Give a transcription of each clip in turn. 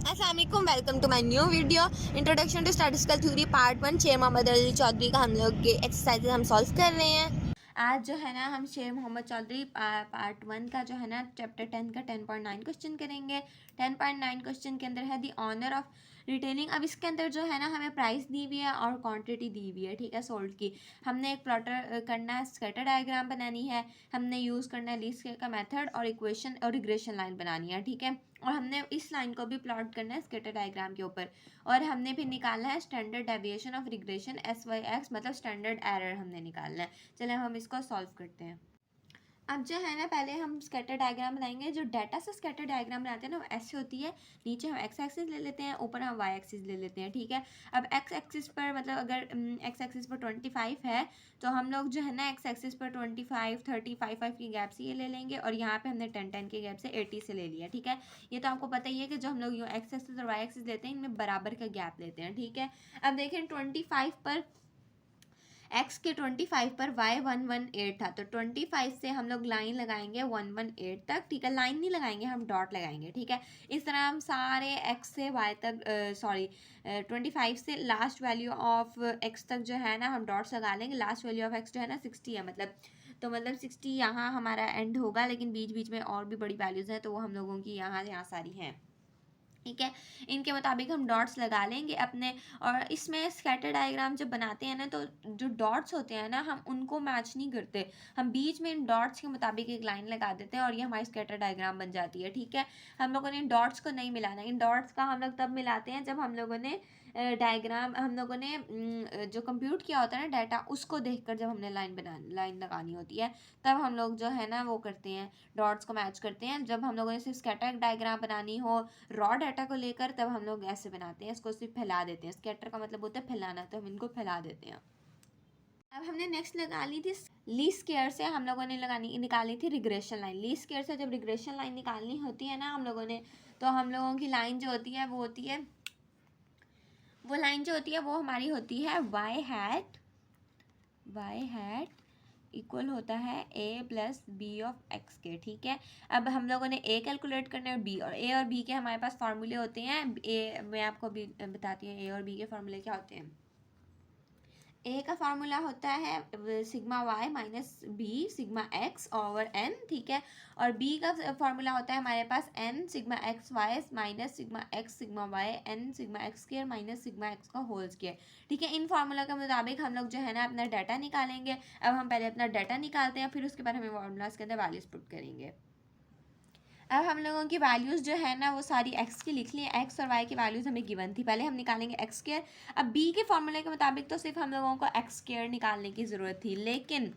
अस्सलाम वालेकुम, welcome to my new video introduction to statistical theory part 1 Sher Mohammad Ali Chaudhary का हम लोग के एक्सरसाइजेज हम सॉल्व कर रहे हैं। आज जो है ना हम शेर मोहम्मद चौधरी पार्ट 1 का जो है ना चैप्टर 10 का 10.9 क्वेश्चन करेंगे। 10.9 क्वेश्चन के अंदर है दी ऑनर ऑफ रिटेलिंग। अब इसके अंदर जो है ना हमें प्राइस दी हुई है और क्वांटिटी दी हुई है, ठीक है, सोल्ड की। हमने एक प्लॉटर करना है, स्कैटर डायग्राम बनानी है, हमने यूज़ करना है लीस्ट स्क्वेयर का मेथड और इक्वेशन और रिग्रेशन लाइन बनानी है, ठीक है। और हमने इस लाइन को भी प्लॉट करना है स्कैटर डायग्राम के ऊपर। और हमने भी निकालना है standard deviation of regression SY(x), मतलब स्टैंडर्ड एरर हमने निकालना है। चले हम इसको सॉल्व करते हैं। अब जो है ना पहले हम स्कैटर डायग्राम बनाएंगे। जो डाटा से स्कैटर डायग्राम बनाते हैं ना वो ऐसे होती है, नीचे हम एक्स एक्सिस ले लेते हैं, ऊपर हम वाई एक्सिस ले लेते हैं, ठीक है। अब एक्स एक्सिस पर मतलब अगर एक्स एक्सिस पर 25 है तो हम लोग जो है ना एक्स एक्सिस पर 25, 30, 5 की गैप से ये ले लेंगे और यहाँ पे हमने 10 के गैप से 80 से ले लिया, ठीक है। ये तो आपको पता ही है कि जो हम लोग एक्स एक्सिस और वाई एक्सिस लेते हैं इनमें बराबर का गैप लेते हैं, ठीक है। अब देखें 25 पर x के 25 पर y 118 था, तो 25 से हम लोग लाइन लगाएंगे 118 तक, ठीक है। लाइन नहीं लगाएंगे, हम डॉट लगाएंगे, ठीक है। इस तरह हम सारे x से y तक 25 से लास्ट वैल्यू ऑफ x तक जो है ना हम डॉट्स लगा लेंगे। लास्ट वैल्यू ऑफ x जो है ना 60 है, मतलब 60 यहाँ हमारा एंड होगा, लेकिन बीच बीच में और भी बड़ी वैल्यूज़ हैं तो वो हम लोगों की यहाँ सारी हैं, ठीक है। इनके मुताबिक हम डॉट्स लगा लेंगे अपने। और इसमें स्कैटर डायग्राम जब बनाते हैं ना तो जो डॉट्स होते हैं ना हम उनको मैच नहीं करते, हम बीच में इन डॉट्स के मुताबिक एक लाइन लगा देते हैं और ये हमारी स्कैटर डायग्राम बन जाती है, ठीक है। हम लोगों ने इन डॉट्स को नहीं मिलाना। इन डॉट्स का हम लोग तब मिलाते हैं जब हम लोगों ने डायग्राम हम लोगों ने जो कंप्यूट किया होता है ना डाटा, उसको देखकर जब हमने लाइन लगानी होती है तब हम लोग जो है ना वो करते हैं, डॉट्स को मैच करते हैं। जब हम लोगों ने सिर्फ स्कैटर डायग्राम बनानी हो रॉ डाटा को लेकर तब हम लोग ऐसे बनाते हैं, इसको सिर्फ फैला देते हैं। स्कैटर का मतलब होता है फैलाना, तो हम इनको फैला देते हैं। अब हमने नेक्स्ट लगा ली थी लीस्ट स्क्वेयर से हम लोगों ने निकाली थी रिग्रेशन लाइन। लीस्ट स्क्वेयर से जब रिग्रेशन लाइन निकालनी होती है ना हम लोगों ने, तो हम लोगों की लाइन जो होती है वो लाइन जो होती है वो हमारी होती है y हैट इक्वल होता है a plus b of x के, ठीक है। अब हम लोगों ने a कैलकुलेट करना है और a और b के हमारे पास फार्मूले होते हैं। मैं आपको भी बताती हूँ a और b के फार्मूले क्या होते हैं। ए का फार्मूला होता है sigma Y minus B sigma X over N, ठीक है। और बी का फार्मूला होता है हमारे पास N sigma x Y minus sigma X sigma Y N sigma X square minus sigma X का होल स्क्वायर, ठीक है। इन फार्मूला के मुताबिक हम लोग जो है ना अपना डाटा निकालेंगे। अब हम पहले अपना डाटा निकालते हैं, फिर उसके बाद हमें फार्मूलाज के अंदर वैल्यूज पुट करेंगे। अब हम लोगों की वैल्यूज़ जो है ना वो सारी x की लिख ली है। x और y की वैल्यूज़ हमें गिवन थी, पहले हम निकालेंगे x स्क्वायर। अब b के फॉर्मूले के मुताबिक तो सिर्फ हम लोगों को x स्क्वायर निकालने की ज़रूरत थी, लेकिन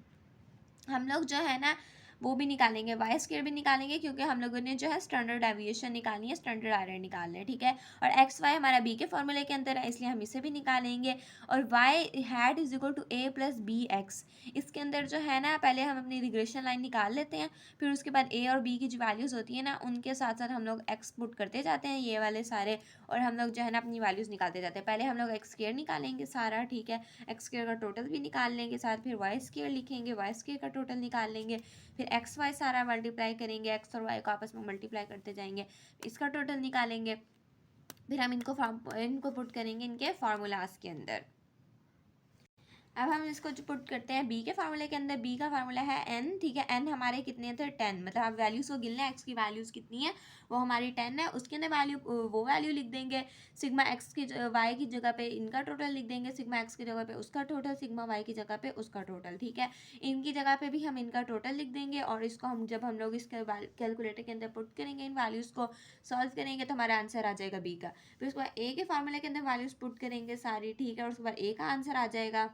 हम लोग जो है ना वो भी निकालेंगे, वाई स्क्वायर भी निकालेंगे, क्योंकि हम लोगों ने जो है स्टैंडर्ड डेविएशन निकालनी है, स्टैंडर्ड एरर निकालना है, ठीक है। और एक्स वाई हमारा बी के फॉर्मूले के अंदर है, इसलिए हम इसे भी निकालेंगे। और y hat is equal to a plus b x, इसके अंदर जो है ना पहले हम अपनी रिग्रेशन लाइन निकाल लेते हैं, फिर उसके बाद ए और बी की जो वैल्यूज़ होती है ना उनके साथ साथ हम लोग एक्स पुट करते जाते हैं, ये वाले सारे, और हम लोग जो है ना अपनी वैल्यूज़ निकालते जाते हैं। पहले हम लोग एक्स स्क्वायर निकालेंगे सारा, ठीक है, एक्स स्क्वायर का टोटल भी निकाल लेंगे साथ, फिर वाई स्क्वायर लिखेंगे, वाई स्क्वायर का टोटल निकाल लेंगे, फिर एक्स वाई सारा मल्टीप्लाई करेंगे, एक्स और वाई को आपस में मल्टीप्लाई करते जाएंगे, इसका टोटल निकालेंगे, फिर हम इनको पुट करेंगे इनके फार्मूलाज के अंदर। अब हम इसको जो पुट करते हैं बी के फार्मूले के अंदर, बी का फार्मूला है एन, ठीक है। एन हमारे कितने थे 10, मतलब आप वैल्यूज़ को गिन लें, एक्स की वैल्यूज़ कितनी है वो हमारी 10 है, उसके अंदर वो वैल्यू लिख देंगे। सिग्मा एक्स की वाई की जगह पे इनका टोटल लिख देंगे, सिग्मा एक्स की जगह पे उसका टोटल, सिग्मा वाई की जगह पे उसका टोटल, ठीक है। इनकी जगह पे भी हम इनका टोटल लिख देंगे और इसको जब हम लोग इसके कैलकुलेटर के अंदर पुट करेंगे, इन वैल्यूज़ को सॉल्व करेंगे तो हमारा आंसर आ जाएगा बी का। फिर उसके बाद ए के फार्मूले के अंदर वैल्यूज़ पुट करेंगे सारी, ठीक है, और उसके बाद ए का आंसर आ जाएगा।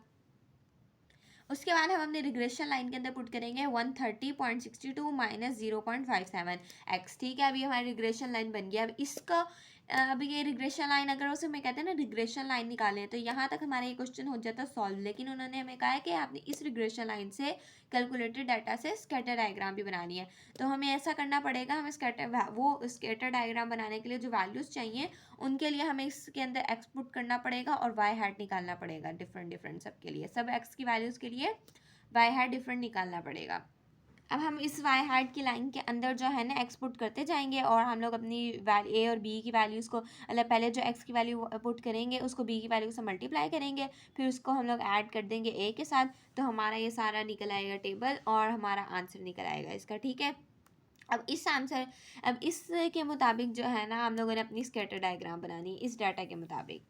उसके बाद हम अपने रिग्रेशन लाइन के अंदर पुट करेंगे 130.62 माइनस 0.57 एक्स, ठीक है। अभी हमारी रिग्रेशन लाइन बन गया। अब इसका अभी ये रिग्रेशन लाइन अगर उसे हमें कहते हैं ना रिग्रेशन लाइन निकालें तो यहाँ तक हमारा ये क्वेश्चन हो जाता सॉल्व, लेकिन उन्होंने हमें कहा है कि आपने इस रिग्रेशन लाइन से कैलकुलेटेड डाटा से स्कैटर डायग्राम भी बनानी है, तो हमें ऐसा करना पड़ेगा। हमें स्कैटर डायग्राम बनाने के लिए जो वैल्यूज़ चाहिए उनके लिए हमें इसके अंदर एक्स पुट करना पड़ेगा और वाई हैट निकालना पड़ेगा, डिफरेंट सबके लिए, सब एक्स की वैल्यूज़ के लिए वाई हैट डिफरेंट निकालना पड़ेगा। अब हम इस वाई हैट की लाइन के अंदर जो है ना एक्स पुट करते जाएंगे और हम लोग अपनी ए और बी की वैल्यूज़ को मतलब पहले जो एक्स की वैल्यू पुट करेंगे उसको बी की वैल्यू से मल्टीप्लाई करेंगे, फिर उसको हम लोग ऐड कर देंगे ए के साथ, तो हमारा ये सारा निकल आएगा टेबल और हमारा आंसर निकल आएगा इसका। ठीक है, अब इस के मुताबिक जो है ना हम लोगों ने अपनी स्कैटर डायग्राम बनानी है इस डाटा के मुताबिक।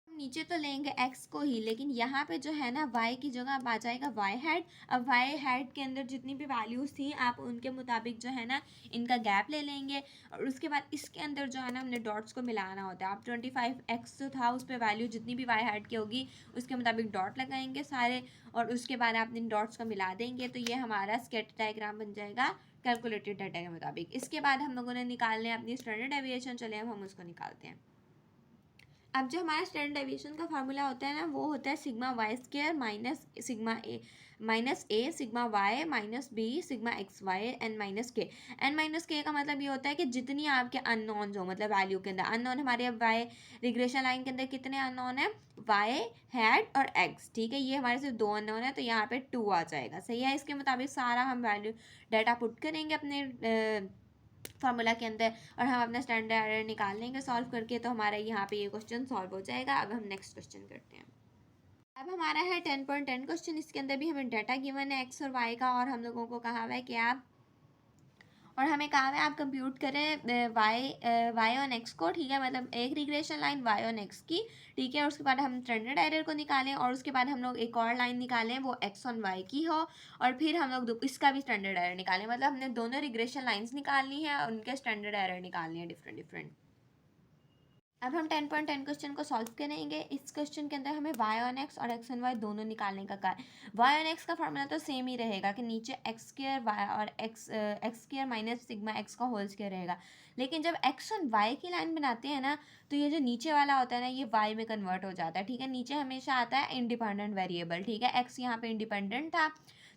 नीचे तो लेंगे x को ही, लेकिन यहाँ पे जो है ना y की जगह अब आ जाएगा y हैट। अब y हैट के अंदर जितनी भी वैल्यूज़ थी आप उनके मुताबिक जो है ना इनका गैप ले लेंगे, और उसके बाद इसके अंदर जो है ना हमने डॉट्स को मिलाना होता है। आप 25x जो था उस पर वैल्यू जितनी भी y हैट की होगी उसके मुताबिक डॉट लगाएंगे सारे, और उसके बाद आप इन डॉट्स को मिला देंगे, तो ये हमारा स्कैटर डायग्राम बन जाएगा कैलकुलेटेड डाटा के मुताबिक। इसके बाद हम लोगों ने निकालने अपनी स्टैंडर्ड डेविएशन, चले अब हम उसको निकालते हैं। अब जो हमारा स्टैंडर्ड डेविएशन का फार्मूला होता है ना वो होता है sigma Y square minus A sigma Y minus B sigma x Y N minus K का मतलब ये होता है कि जितनी आपके अननोन्स हो, मतलब वैल्यू के अंदर अननोन हमारे अब वाई रिग्रेशन लाइन के अंदर कितने अननोन है, वाई हैट और एक्स। ठीक है, ये हमारे सिर्फ दो अननोन है तो यहाँ पे 2 आ जाएगा। सही है, इसके मुताबिक सारा हम वैल्यू डाटा पुट करेंगे अपने फार्मूला के अंदर और हम अपना स्टैंडर्ड एरर निकाल लेंगे सॉल्व करके, तो हमारा यहाँ पे ये क्वेश्चन सॉल्व हो जाएगा। अब हम नेक्स्ट क्वेश्चन करते हैं। अब हमारा है 10.10 क्वेश्चन। इसके अंदर भी हमें डाटा गिवन है एक्स और वाई का, और हम लोगों को कहा हुआ है कि आप और हमें कहा है आप कंप्यूट करें वाई ऑन एक्स को। ठीक है, मतलब एक regression line y on x की। ठीक है, और उसके बाद हम स्टैंडर्ड एरर को निकालें, और उसके बाद हम लोग एक और लाइन निकालें वो एक्स ऑन वाई की हो, और फिर हम लोग इसका भी स्टैंडर्ड एरर निकालें। मतलब हमने दोनों रिग्रेशन लाइन्स निकालनी है और उनके स्टैंडर्ड एरर निकालनी है डिफरेंट डिफरेंट। अब हम 10.10 क्वेश्चन को सॉल्व करेंगे। इस क्वेश्चन के अंदर हमें y ऑन x और x ऑन y दोनों निकालने का कहा है। y ऑन x का फॉर्मूला तो सेम ही रहेगा कि नीचे एक्स स्क्र y और x square minus sigma x का होल स्क्र रहेगा, लेकिन जब x ऑन y की लाइन बनाते हैं ना तो ये जो नीचे वाला होता है ना ये y में कन्वर्ट हो जाता है। ठीक है, नीचे हमेशा आता है इंडिपेंडेंट वेरिएबल। ठीक है, x यहाँ पे इंडिपेंडेंट था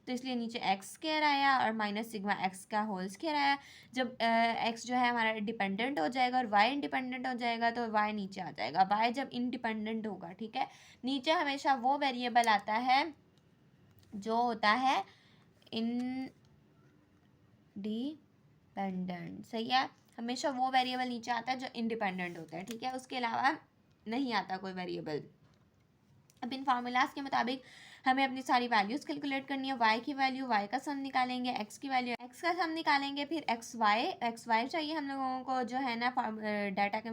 तो इसलिए नीचे एक्स स्क्वायर आया और माइनस सिग्मा एक्स का होल स्क्वायर आया। जब एक्स जो है हमारा डिपेंडेंट हो जाएगा और वाई इंडिपेंडेंट हो जाएगा तो वाई नीचे आ जाएगा। वाई जब इंडिपेंडेंट होगा, ठीक है, नीचे हमेशा वो वेरिएबल आता है जो होता है इंडिपेंडेंट। सही है, हमेशा वो वेरिएबल नीचे आता है जो इंडिपेंडेंट होता है। ठीक है, उसके अलावा नहीं आता कोई वेरिएबल। अब इन फार्मूलाज के मुताबिक हमें अपनी सारी वैल्यूज़ कैलकुलेट करनी है। y की वैल्यू y का सम निकालेंगे, x की वैल्यू x का सम निकालेंगे, फिर एक्स वाई चाहिए हम लोगों को जो है ना डाटा के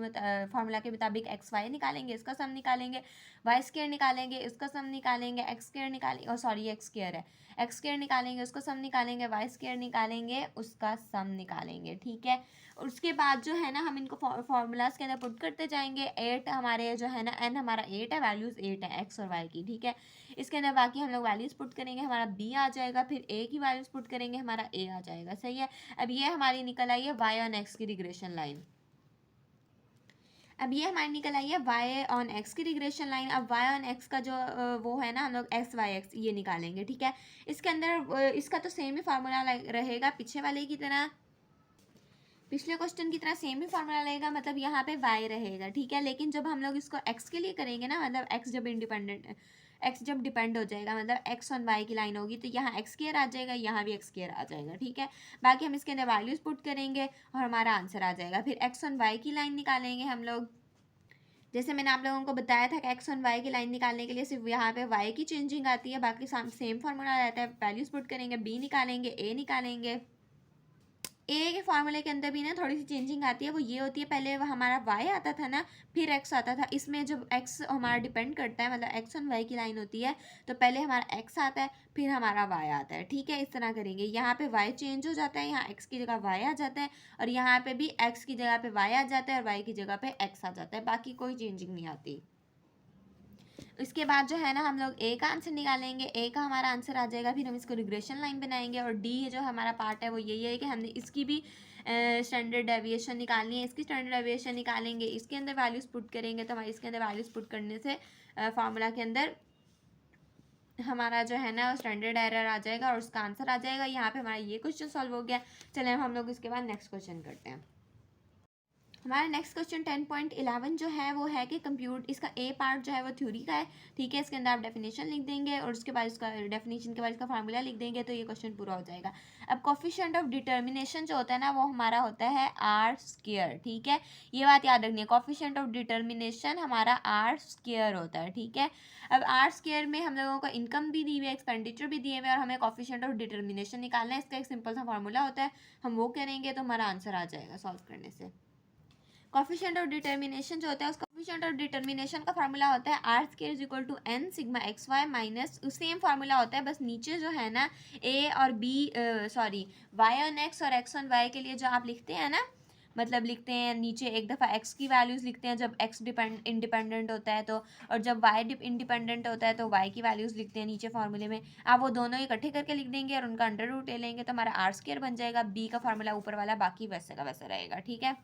फार्मूला के मुताबिक एक्स वाई निकालेंगे, इसका सम निकालेंगे, वाई स्क्वायर निकालेंगे, इसका सम निकालेंगे, एक्स स्क्वायर निकालेंगे, सॉरी एक्स स्क्वायर है, एक्स स्क्वायर निकालेंगे, उसका सम निकालेंगे, वाई स्क्वायर निकालेंगे, उसका सम निकालेंगे। ठीक है, उसके बाद जो है ना हम इनको फार्मूलाज के अंदर पुट करते जाएंगे। 8 हमारे जो है ना n हमारा 8 है, वैल्यूज़ 8 है एक्स और वाई की। ठीक है, इसके अंदर बाकी हम लोग वैल्यूज़ पुट करेंगे, हमारा b आ जाएगा, फिर a की वैल्यूज़ पुट करेंगे, हमारा a आ जाएगा। सही है, अब ये हमारी निकल आई है y ऑन x की रिग्रेशन लाइन। अब ये हमारी निकल आई है y ऑन x की रिग्रेशन लाइन। अब y ऑन x का जो वो है ना हम लोग x y x ये निकालेंगे। ठीक है, इसके अंदर इसका तो सेम ही फार्मूला रहेगा पिछले वाले की तरह, पिछले क्वेश्चन की तरह सेम ही फार्मूला रहेगा, मतलब यहाँ पे y रहेगा। ठीक है, लेकिन जब हम लोग इसको x के लिए करेंगे ना, मतलब x जब x जब डिपेंड हो जाएगा, मतलब x ऑन y की लाइन होगी तो यहाँ x स्क्वायर आ जाएगा, यहाँ भी x स्क्वायर आ जाएगा। ठीक है, बाकी हम इसके अंदर वैल्यूज़ पुट करेंगे और हमारा आंसर आ जाएगा। फिर x ऑन y की लाइन निकालेंगे हम लोग, जैसे मैंने आप लोगों को बताया था कि x ऑन y की लाइन निकालने के लिए सिर्फ यहाँ पे y की चेंजिंग आती है, बाकी सेम फार्मूला रहता है। वैल्यूज़ पुट करेंगे, b निकालेंगे, a निकालेंगे। ए के फार्मूले के अंदर भी ना थोड़ी सी चेंजिंग आती है, वो ये होती है पहले वो हमारा y आता था ना फिर x आता था, इसमें जब x हमारा डिपेंड करता है, मतलब x ऑन y की लाइन होती है तो पहले हमारा x आता है फिर हमारा y आता है। ठीक है, इस तरह करेंगे, यहाँ पे y चेंज हो जाता है, यहाँ x की जगह y आ जाता है, और यहाँ पे भी x की जगह पे y आ जाता है और y की जगह पे x आ जाता है, बाकी कोई चेंजिंग नहीं आती। इसके बाद जो है ना हम लोग ए का आंसर निकालेंगे, ए का हमारा आंसर आ जाएगा, फिर हम इसको रिग्रेशन लाइन बनाएंगे, और डी जो हमारा पार्ट है वो यही है कि हमने इसकी भी स्टैंडर्ड डेविएशन निकालनी है, इसकी स्टैंडर्ड डेविएशन निकालेंगे, इसके अंदर वैल्यूज़ पुट करेंगे, तो हमारे इसके अंदर वैल्यूज़ पुट करने से फार्मूला के अंदर हमारा जो है ना स्टैंडर्ड एरर आ जाएगा और उसका आंसर आ जाएगा। यहाँ पे हमारा ये क्वेश्चन सॉल्व हो गया। चले हम लोग इसके बाद नेक्स्ट क्वेश्चन करते हैं। हमारा नेक्स्ट क्वेश्चन 10.11 जो है वो है कि कंप्यूट इसका ए पार्ट जो है वो थ्योरी का है, ठीक है। इसके अंदर आप डेफिनेशन लिख देंगे और उसके बाद इसका डेफिनेशन के बाद इसका फार्मूला लिख देंगे, तो ये क्वेश्चन पूरा हो जाएगा। अब कोफिशिएंट ऑफ डिटर्मिनेशन जो होता है ना वो हमारा होता है आर स्क्वायर, ठीक है। ये बात याद रखनी है, कोफिशिएंट ऑफ डिटर्मिनेशन हमारा आर स्क्वायर होता है, ठीक है। अब आर स्क्वायर में हम लोगों को इनकम भी दी हुई है, एक्सपेंडिचर भी दिए हुए हैं और हमें कोफिशिएंट ऑफ डिटर्मिनेशन निकालना है। इसका एक सिंपल सा फार्मूला होता है, हम वो करेंगे तो हमारा आंसर आ जाएगा सॉल्व करने से। कोफिशिएंट ऑफ डिटर्मिनेशन जो होता है, उस कोफिशिएंट ऑफ डिटर्मिनेशन का फार्मूला होता है r square is equal to n sigma x Y minus, same formula होता है, बस नीचे जो है ना ए और b sorry y on x और एक्स ऑन वाई के लिए जो आप लिखते हैं ना, मतलब लिखते हैं नीचे एक दफ़ा x की वैल्यूज़ लिखते हैं जब x इंडिपेंडेंट होता है तो, और जब y इंडिपेंडेंट होता है तो y की वैल्यूज़ लिखते हैं नीचे फार्मूले में। आप वो दोनों इकट्ठे करके लिख देंगे और उनका अंडर रूट ले लेंगे तो हमारा आर स्क्वायर बन जाएगा। b का फार्मूला ऊपर वाला बाकी वैसे का वैसा रहेगा, ठीक है।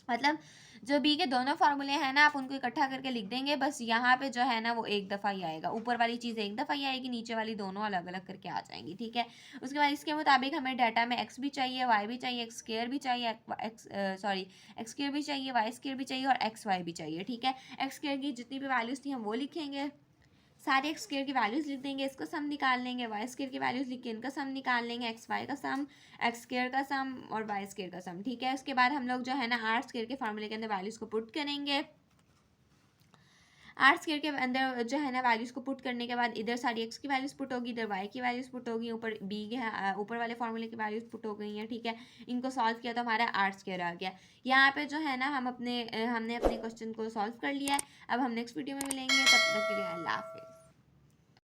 मतलब जो बी के दोनों फार्मूले हैं ना आप उनको इकट्ठा करके लिख देंगे, बस यहाँ पे जो है ना वो एक दफ़ा ही आएगा, ऊपर वाली चीज़ एक दफ़ा ही आएगी, नीचे वाली दोनों अलग अलग करके आ जाएंगी, ठीक है। उसके बाद इसके मुताबिक हमें डाटा में एक्स भी चाहिए, वाई भी चाहिए, एक्स स्क्वायर भी चाहिए, एक्स स्क्वायर भी चाहिए, वाई स्क्वायर भी चाहिए और एक्स वाई भी चाहिए, ठीक है। एक्स स्क्वायर की जितनी भी वैल्यूज़ थी हम वो लिखेंगे, सारे एक्स स्क्वायर की वैल्यूज़ लिख देंगे, इसका सम निकाल लेंगे, वाई स्क्वायर की वैल्यूज़ लिख के इनका सम निकाल लेंगे, एक्स वाई का सम, एक्स स्क्वायर का सम और वाई स्क्वायर का सम, ठीक है। उसके बाद हम लोग जो है ना आर स्क्वायर के फार्मूले के अंदर वैल्यूज़ को पुट करेंगे। आर स्क्वायर के अंदर जो है ना वैल्यूज़ को पुट करने के बाद इधर सारी एक्स की वैल्यूज़ पुट होगी, इधर वाई की वैल्यूज़ पुट होगी, ऊपर बी के ऊपर वाले फार्मूले की वैल्यूज़ पुट हो गई हैं, ठीक है। इनको सॉल्व किया तो हमारा आर स्क्वायर आ गया। यहाँ पे जो है ना हमने अपने क्वेश्चन को सॉल्व कर लिया है। अब हम नेक्स्ट वीडियो में मिलेंगे, तब तक के लिए अल्लाह हाफिज़।